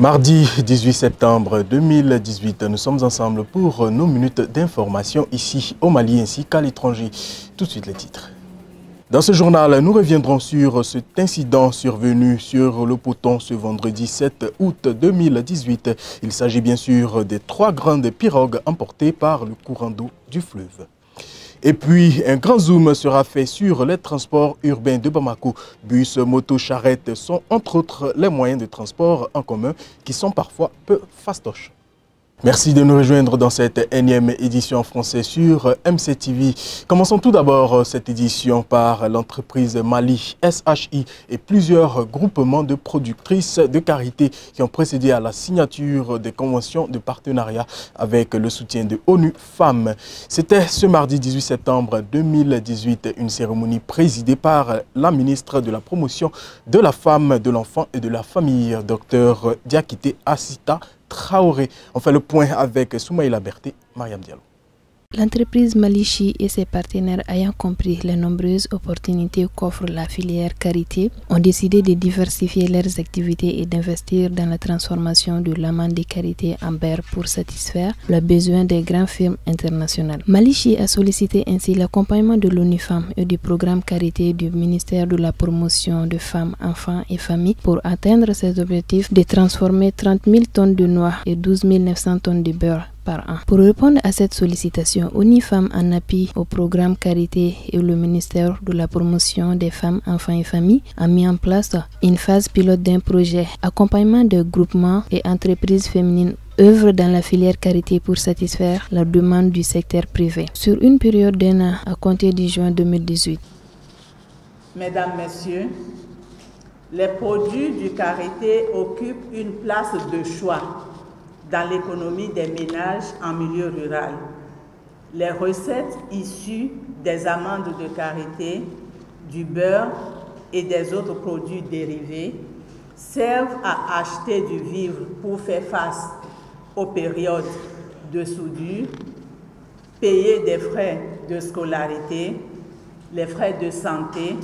Mardi 18 septembre 2018, nous sommes ensemble pour nos minutes d'information ici au Mali ainsi qu'à l'étranger. Tout de suite les titres. Dans ce journal, nous reviendrons sur cet incident survenu sur le Poton ce vendredi 7 août 2018. Il s'agit bien sûr des 3 grandes pirogues emportées par le courant d'eau du fleuve. Et puis, un grand zoom sera fait sur les transports urbains de Bamako. Bus, motos, charrettes sont entre autres les moyens de transport en commun qui sont parfois peu fastoches. Merci de nous rejoindre dans cette énième édition en français sur MCTV. Commençons tout d'abord cette édition par l'entreprise Mali SHI et plusieurs groupements de productrices de karité qui ont précédé à la signature des conventions de partenariat avec le soutien de ONU Femmes. C'était ce mardi 18 septembre 2018, une cérémonie présidée par la ministre de la Promotion de la Femme, de l'Enfant et de la Famille, Dr Diakité Assita Traoré. On fait le point avec Soumaïla Berté, Mariam Diallo. L'entreprise Malichi et ses partenaires ayant compris les nombreuses opportunités qu'offre la filière karité ont décidé de diversifier leurs activités et d'investir dans la transformation de l'amande de karité en beurre pour satisfaire les besoins des grandes firmes internationales. Malichi a sollicité ainsi l'accompagnement de l'ONU Femmes et du programme karité du ministère de la Promotion de Femmes, Enfants et Familles pour atteindre ses objectifs de transformer 30 000 tonnes de noix et 12 900 tonnes de beurre par an. Pour répondre à cette sollicitation, ONU Femmes en appui au programme Karité et le ministère de la Promotion des Femmes, Enfants et Familles a mis en place une phase pilote d'un projet accompagnement de groupements et entreprises féminines œuvrent dans la filière karité pour satisfaire la demande du secteur privé sur une période d'un an à compter du juin 2018. Mesdames, Messieurs, les produits du karité occupent une place de choix dans l'économie des ménages en milieu rural. Les recettes issues des amandes de karité, du beurre et des autres produits dérivés servent à acheter du vivre pour faire face aux périodes de soudure, payer des frais de scolarité, les frais de santé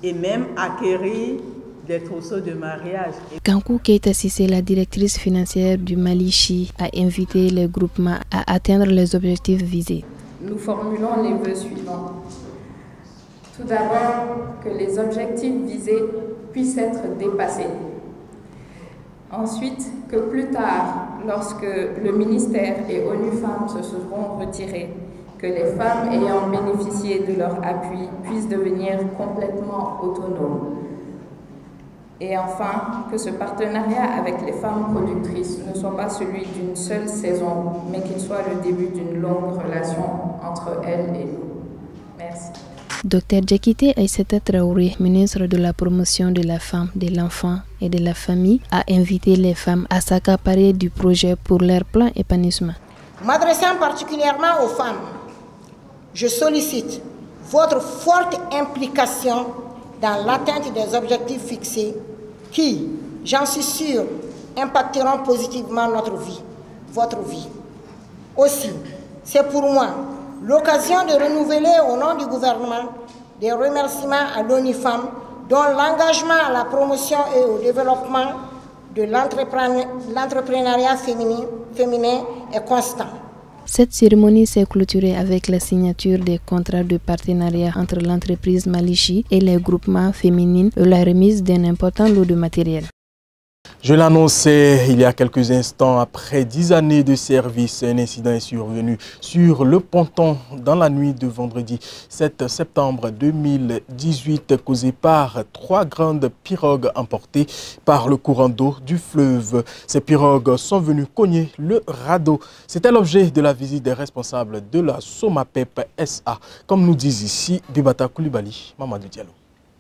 et même acquérir des trousseaux de mariage. Kankou Keita Sissé, la directrice financière du Malichi, a invité les groupements à atteindre les objectifs visés. Nous formulons les vœux suivants. Tout d'abord, que les objectifs visés puissent être dépassés. Ensuite, que plus tard, lorsque le ministère et ONU Femmes se seront retirés, que les femmes ayant bénéficié de leur appui puissent devenir complètement autonomes. Et enfin, que ce partenariat avec les femmes productrices ne soit pas celui d'une seule saison, mais qu'il soit le début d'une longue relation entre elles et nous. Merci. Dr Diakité Assita Traoré, ministre de la Promotion de la Femme, de l'Enfant et de la Famille, a invité les femmes à s'accaparer du projet pour leur plein épanouissement. M'adressant particulièrement aux femmes, je sollicite votre forte implication dans l'atteinte des objectifs fixés qui, j'en suis sûr, impacteront positivement notre vie, votre vie. Aussi, c'est pour moi l'occasion de renouveler au nom du gouvernement des remerciements à l'ONU Femmes dont l'engagement à la promotion et au développement de l'entrepreneuriat féminin est constant. Cette cérémonie s'est clôturée avec la signature des contrats de partenariat entre l'entreprise Malichi et les groupements féminins et la remise d'un important lot de matériel. Je l'annonçais il y a quelques instants, après 10 années de service, un incident est survenu sur le ponton dans la nuit de vendredi 7 septembre 2018, causé par 3 grandes pirogues emportées par le courant d'eau du fleuve. Ces pirogues sont venues cogner le radeau. C'était l'objet de la visite des responsables de la Somapep SA, comme nous disent ici Bibata Koulibaly, Mamadou Diallo.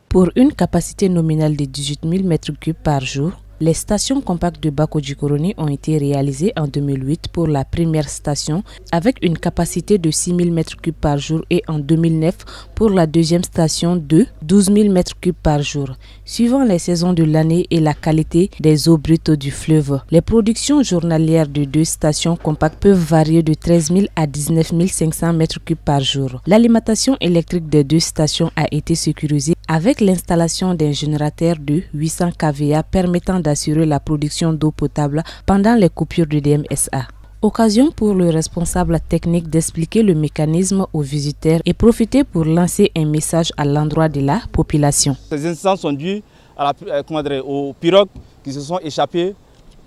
Pour une capacité nominale de 18 000 m3 par jour, les stations compactes de Bakodjikoroni ont été réalisées en 2008 pour la première station avec une capacité de 6 000 m3 par jour et en 2009 pour la deuxième station de 12 000 m3 par jour. suivant les saisons de l'année et la qualité des eaux brutes du fleuve. Les productions journalières de 2 stations compactes peuvent varier de 13 000 à 19 500 m3 par jour. L'alimentation électrique des 2 stations a été sécurisée avec l'installation d'un générateur de 800 kVA permettant d'assurer la production d'eau potable pendant les coupures de DMSA. Occasion pour le responsable technique d'expliquer le mécanisme aux visiteurs et profiter pour lancer un message à l'endroit de la population. Ces incidents sont dus aux pirogues qui se sont échappées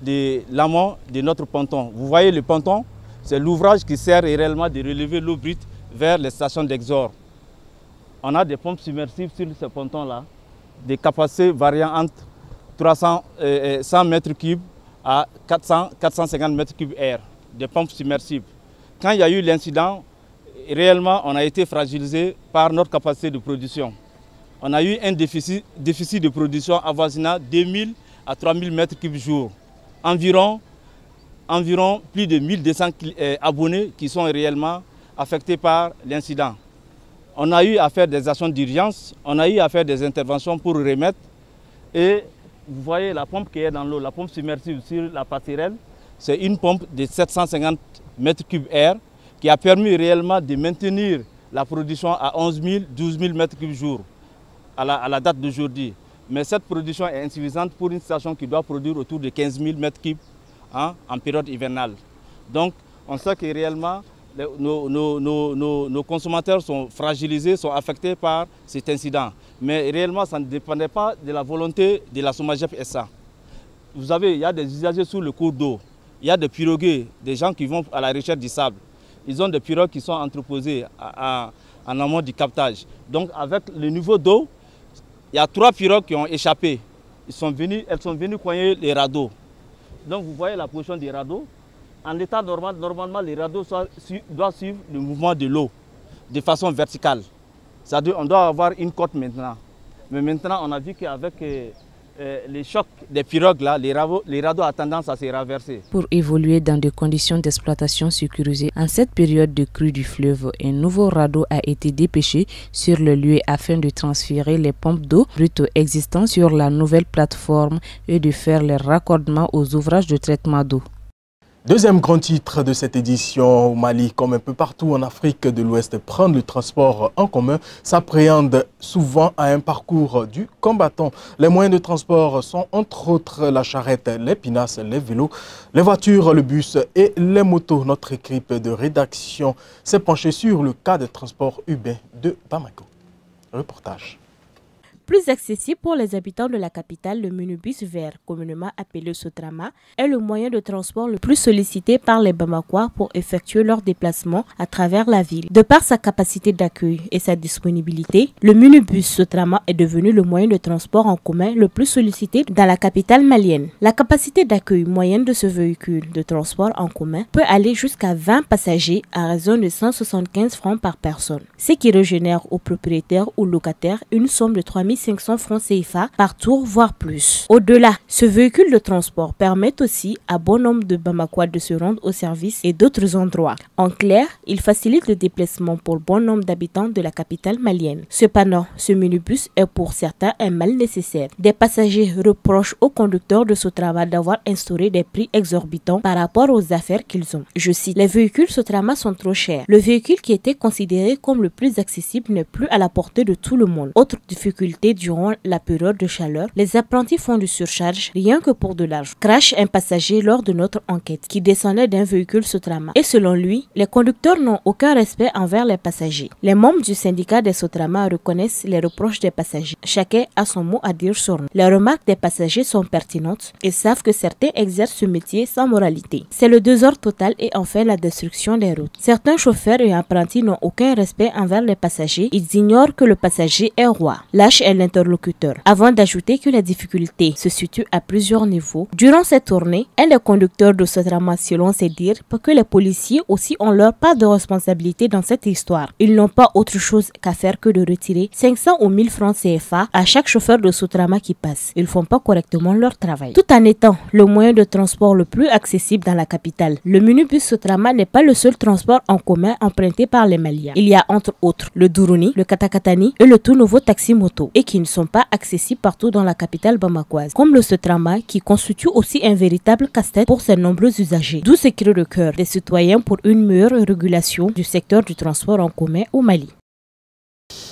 de l'amont de notre ponton. Vous voyez le ponton, c'est l'ouvrage qui sert réellement de relever l'eau brute vers les stations d'exor. On a des pompes submersibles sur ce ponton-là, des capacités variant entre 100 m3 à 450 m3 air. Des pompes submersibles. Quand il y a eu l'incident, réellement, on a été fragilisé par notre capacité de production. On a eu un déficit de production avoisinant 2000 à 3000 m3 jour. Environ plus de 1200 abonnés qui sont réellement affectés par l'incident. On a eu à faire des actions d'urgence, on a eu à faire des interventions pour remettre. Et vous voyez la pompe qui est dans l'eau, la pompe submersible sur la passerelle. C'est une pompe de 750 m3 air qui a permis réellement de maintenir la production à 11 000, 12 000 m3 jour à la date d'aujourd'hui. Mais cette production est insuffisante pour une station qui doit produire autour de 15 000 m3 en période hivernale. Donc on sait que réellement nos consommateurs sont fragilisés, sont affectés par cet incident. Mais réellement ça ne dépendait pas de la volonté de la SOMAGEP SA. Vous savez, il y a des usagers sur le cours d'eau. Il y a des pirogues, des gens qui vont à la recherche du sable. Ils ont des pirogues qui sont entreposées en amont du captage. Donc avec le niveau d'eau, il y a 3 pirogues qui ont échappé. Elles sont venues coigner les radeaux. Donc vous voyez la position des radeaux. En état normal, normalement les radeaux doivent suivre le mouvement de l'eau de façon verticale. C'est-à-dire qu'on doit avoir une côte maintenant. Mais maintenant on a vu qu'avec les chocs des pirogues, là, les radeaux ont tendance à se renverser. Pour évoluer dans des conditions d'exploitation sécurisées, en cette période de crue du fleuve, un nouveau radeau a été dépêché sur le lieu afin de transférer les pompes d'eau brute existantes sur la nouvelle plateforme et de faire les raccordements aux ouvrages de traitement d'eau. Deuxième grand titre de cette édition, au Mali, comme un peu partout en Afrique de l'Ouest, prendre le transport en commun s'appréhende souvent à un parcours du combattant. Les moyens de transport sont entre autres la charrette, les pinasses, les vélos, les voitures, le bus et les motos. Notre équipe de rédaction s'est penchée sur le cas de transport urbain de Bamako. Reportage. Plus accessible pour les habitants de la capitale, le minibus vert, communément appelé Sotrama, est le moyen de transport le plus sollicité par les Bamakois pour effectuer leurs déplacements à travers la ville. De par sa capacité d'accueil et sa disponibilité, le minibus Sotrama est devenu le moyen de transport en commun le plus sollicité dans la capitale malienne. La capacité d'accueil moyenne de ce véhicule de transport en commun peut aller jusqu'à 20 passagers à raison de 175 francs par personne, ce qui régénère aux propriétaires ou locataires une somme de 3 500 francs CFA par tour, voire plus. Au-delà, ce véhicule de transport permet aussi à bon nombre de Bamakois de se rendre au service et d'autres endroits. En clair, il facilite le déplacement pour bon nombre d'habitants de la capitale malienne. Cependant, ce minibus est pour certains un mal nécessaire. Des passagers reprochent aux conducteurs de Sotrama d'avoir instauré des prix exorbitants par rapport aux affaires qu'ils ont. Je cite, les véhicules Sotrama sont trop chers. Le véhicule qui était considéré comme le plus accessible n'est plus à la portée de tout le monde. Autre difficulté durant la période de chaleur, les apprentis font du surcharge rien que pour de l'argent. Crache un passager lors de notre enquête qui descendait d'un véhicule Sotrama. Et selon lui, les conducteurs n'ont aucun respect envers les passagers. Les membres du syndicat des Sotrama reconnaissent les reproches des passagers. Chacun a son mot à dire sur nous. Les remarques des passagers sont pertinentes et savent que certains exercent ce métier sans moralité. C'est le désordre total et enfin la destruction des routes. Certains chauffeurs et apprentis n'ont aucun respect envers les passagers. Ils ignorent que le passager est roi. Lâche est l'interlocuteur. Avant d'ajouter que la difficulté se situe à plusieurs niveaux, durant cette tournée, un des conducteurs de Sotrama, selon ses dires, que les policiers aussi ont leur part de responsabilité dans cette histoire. Ils n'ont pas autre chose qu'à faire que de retirer 500 ou 1000 francs CFA à chaque chauffeur de Sotrama qui passe. Ils font pas correctement leur travail. Tout en étant le moyen de transport le plus accessible dans la capitale, le minibus Sotrama n'est pas le seul transport en commun emprunté par les Maliens. Il y a entre autres le Duruni, le Katakatani et le tout nouveau taxi moto. Et qui ne sont pas accessibles partout dans la capitale bamakoise, comme le Sotrama qui constitue aussi un véritable casse-tête pour ses nombreux usagers. D'où ce cri de cœur des citoyens pour une meilleure régulation du secteur du transport en commun au Mali.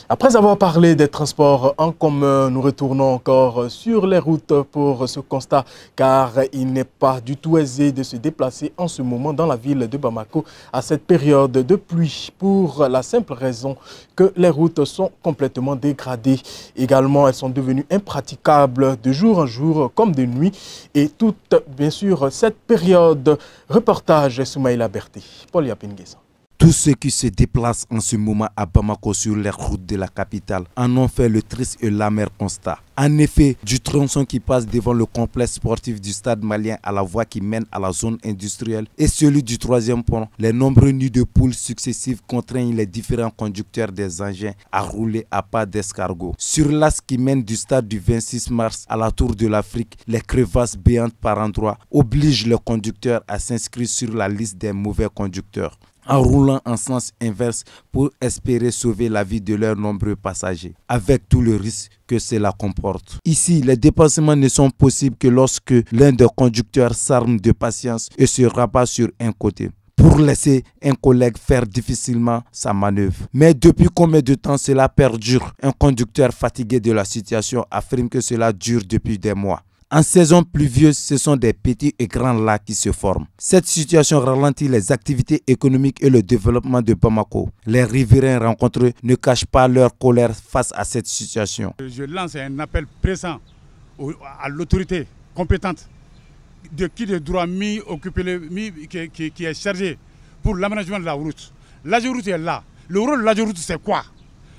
Après avoir parlé des transports en commun, nous retournons encore sur les routes pour ce constat, car il n'est pas du tout aisé de se déplacer en ce moment dans la ville de Bamako à cette période de pluie, pour la simple raison que les routes sont complètement dégradées. Également, elles sont devenues impraticables de jour en jour comme de nuit, et toute, bien sûr, cette période. Reportage Soumaïla Berté, Paul Yapinguesa. Tous ceux qui se déplacent en ce moment à Bamako sur les routes de la capitale en ont fait le triste et l'amer constat. En effet, du tronçon qui passe devant le complexe sportif du stade malien à la voie qui mène à la zone industrielle et celui du troisième pont, les nombreux nids de poules successifs contraignent les différents conducteurs des engins à rouler à pas d'escargot. Sur l'axe qui mène du stade du 26 mars à la Tour de l'Afrique, les crevasses béantes par endroits obligent les conducteurs à s'inscrire sur la liste des mauvais conducteurs, en roulant en sens inverse pour espérer sauver la vie de leurs nombreux passagers, avec tout le risque que cela comporte. Ici, les dépassements ne sont possibles que lorsque l'un des conducteurs s'arme de patience et se rabat sur un côté, pour laisser un collègue faire difficilement sa manœuvre. Mais depuis combien de temps cela perdure? Un conducteur fatigué de la situation affirme que cela dure depuis des mois. En saison pluvieuse, ce sont des petits et grands lacs qui se forment. Cette situation ralentit les activités économiques et le développement de Bamako. Les riverains rencontrés ne cachent pas leur colère face à cette situation. Je lance un appel pressant à l'autorité compétente qui de droit qui est chargé pour l'aménagement de la route. L'AGEROUTE est là. Le rôle de l'AGEROUTE, c'est quoi?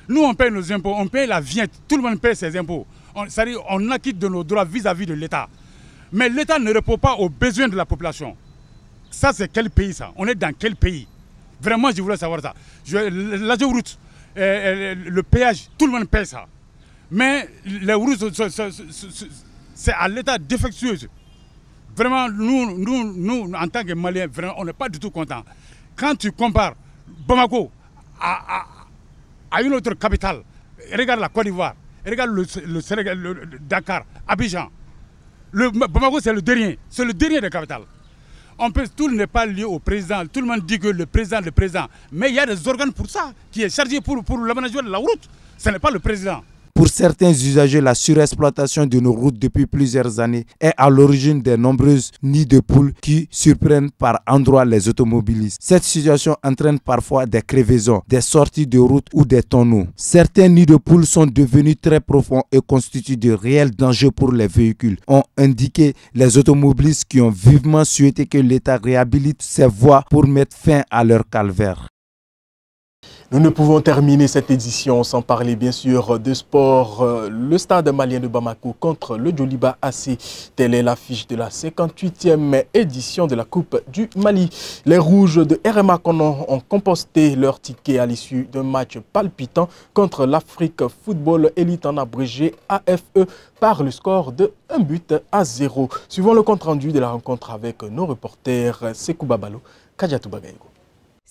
Nous, on paye nos impôts, on paye la vignette, tout le monde paye ses impôts. C'est-à-dire on acquitte de nos droits vis-à-vis de l'État. Mais l'État ne répond pas aux besoins de la population. Ça, c'est quel pays ça? On est dans quel pays? Vraiment, je voulais savoir ça. L'AGEROUTE, le péage, tout le monde paye ça. Mais les routes, c'est à l'État défectueux. Vraiment, nous, en tant que Maliens, vraiment, on n'est pas du tout contents. Quand tu compares Bamako à une autre capitale, regarde la Côte d'Ivoire, regarde le Dakar, Abidjan. Bamako, c'est le dernier des capitales. Tout n'est pas lié au président. Tout le monde dit que le président. Mais il y a des organes pour ça, qui est chargé pour l'aménagement de la route. Ce n'est pas le président. Pour certains usagers, la surexploitation de nos routes depuis plusieurs années est à l'origine des nombreuses nids de poules qui surprennent par endroits les automobilistes. Cette situation entraîne parfois des crevaisons, des sorties de route ou des tonneaux. Certains nids de poules sont devenus très profonds et constituent de réels dangers pour les véhicules, ont indiqué les automobilistes qui ont vivement souhaité que l'État réhabilite ces voies pour mettre fin à leur calvaire. Nous ne pouvons terminer cette édition sans parler bien sûr de sport. Le stade malien de Bamako contre le Djoliba AC. Telle est l'affiche de la 58e édition de la Coupe du Mali. Les Rouges de RMA Konon ont composté leur ticket à l'issue d'un match palpitant contre l'Afrique Football Elite en abrégé AFE par le score de 1-0. Suivant le compte-rendu de la rencontre avec nos reporters Sekou Babalo, Kadiatou Bagaygo.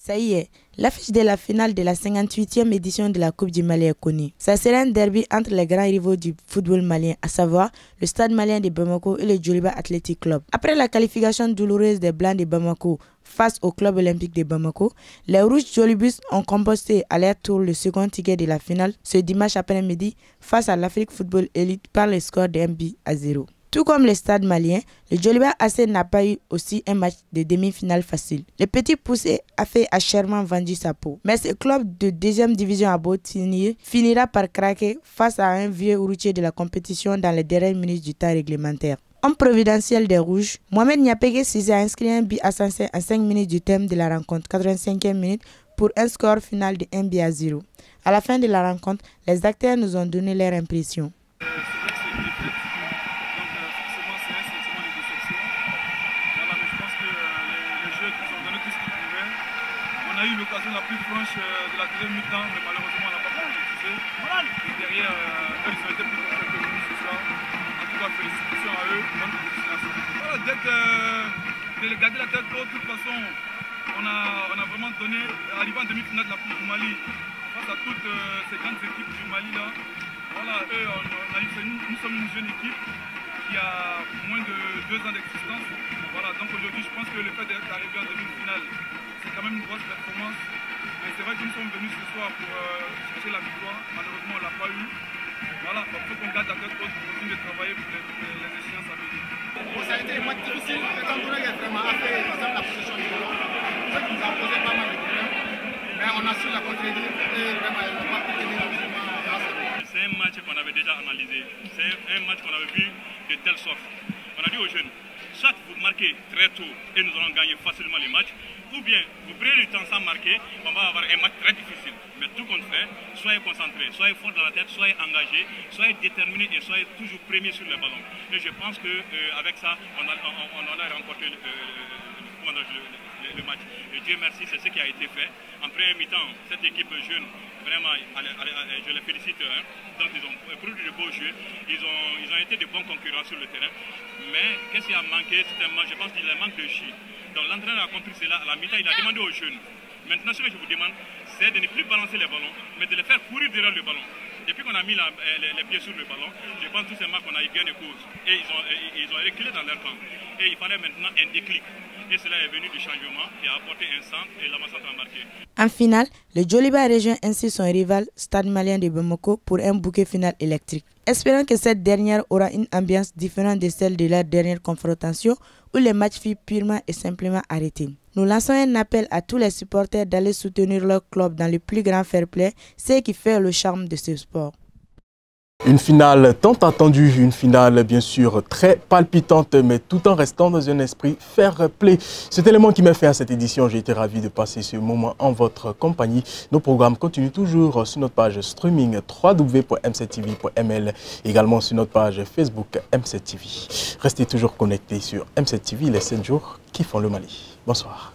Ça y est, l'affiche de la finale de la 58e édition de la Coupe du Mali est connue. Ça sera un derby entre les grands rivaux du football malien, à savoir le Stade malien de Bamako et le Djoliba Athletic Club. Après la qualification douloureuse des Blancs de Bamako face au club olympique de Bamako, les Rouges Djolibus ont composté à leur tour le second ticket de la finale ce dimanche après-midi face à l'Afrique Football Elite par le score de 1-0. Tout comme le stade malien, le Djoliba AC n'a pas eu aussi un match de demi-finale facile. Le petit poussé a fait achèrement vendu sa peau. Mais ce club de deuxième division à Botinier finira par craquer face à un vieux routier de la compétition dans les dernières minutes du temps réglementaire. Homme providentiel des Rouges, Mohamed Niapégué Cissé a inscrit un but à 5 minutes du terme de la rencontre, 85e minute, pour un score final de 1-0. À la fin de la rencontre, les acteurs nous ont donné leur impression. On a eu l'occasion la plus franche de la deuxième mi-temps, mais malheureusement on n'a pas pu concrétiser. Et derrière, eux, ils ont été plus forts que nous ce soir. En tout cas, félicitations à eux, bonne continuation. Voilà, de garder la tête haute, de toute façon, on a vraiment donné, arrivé en demi-finale de la Coupe du Mali, face à toutes ces grandes équipes du Mali là, Voilà, nous sommes une jeune équipe qui a moins de 2 ans d'existence. Voilà, donc aujourd'hui, je pense que le fait d'arriver en demi-finale, c'est quand même une grosse performance. Mais c'est vrai que nous sommes venus ce soir pour chercher la victoire. Malheureusement, on ne l'a pas eu. Voilà, il faut qu'on garde la tête haute pour continuer de travailler pour les échéances à venir. Bon, ça a été un match difficile. Le Camerounais est vraiment fait la possession du ballon. Ça nous a posé pas mal de problèmes. Mais on a su la contredire et vraiment, on n'a pas pu tenir vraiment grâce à nous. C'est un match qu'on avait déjà analysé. C'est un match qu'on avait vu de telle sorte. On a dit aux jeunes, soit vous marquez très tôt et nous allons gagner facilement les matchs, ou bien vous prenez du temps sans marquer, on va avoir un match très difficile. Mais tout compte fait, soyez concentrés, soyez forts dans la tête, soyez engagés, soyez déterminés et soyez toujours premiers sur le ballon. Et je pense qu'avec ça, on a remporté le match. Et Dieu merci, c'est ce qui a été fait. En premier mi-temps, cette équipe jeune, vraiment, je les félicite. Donc ils ont produit de beaux jeux, ils ont été de bons concurrents sur le terrain. Mais qu'est-ce qui a manqué? Je pense qu'il y a un manque de jus. Donc l'entraîneur a compris cela. À la mi-temps, il a demandé aux jeunes. Maintenant, ce que je vous demande, c'est de ne plus balancer les ballons, mais de les faire courir derrière le ballon. Depuis qu'on a mis les pieds sur le ballon, je pense tout simplement qu'on a eu gain de cause. Et ils ont reculé dans leur camp. Et il fallait maintenant un déclic. Et cela est venu du changement et a apporté un centre et l'avant-centre a marqué. En finale, le Djoliba rejoint ainsi son rival Stade Malien de Bamako pour un bouquet final électrique. Espérons que cette dernière aura une ambiance différente de celle de la dernière confrontation où les matchs furent purement et simplement arrêtés. Nous lançons un appel à tous les supporters d'aller soutenir leur club dans le plus grand fair play, ce qui fait le charme de ce sport. Une finale tant attendue, une finale bien sûr très palpitante, mais tout en restant dans un esprit fair play. C'est l'élément qui m'a fait à cette édition. J'ai été ravi de passer ce moment en votre compagnie. Nos programmes continuent toujours sur notre page streaming www.m7tv.ml, également sur notre page Facebook M7TV. Restez toujours connectés sur M7TV, les 7 jours qui font le Mali. Bonsoir.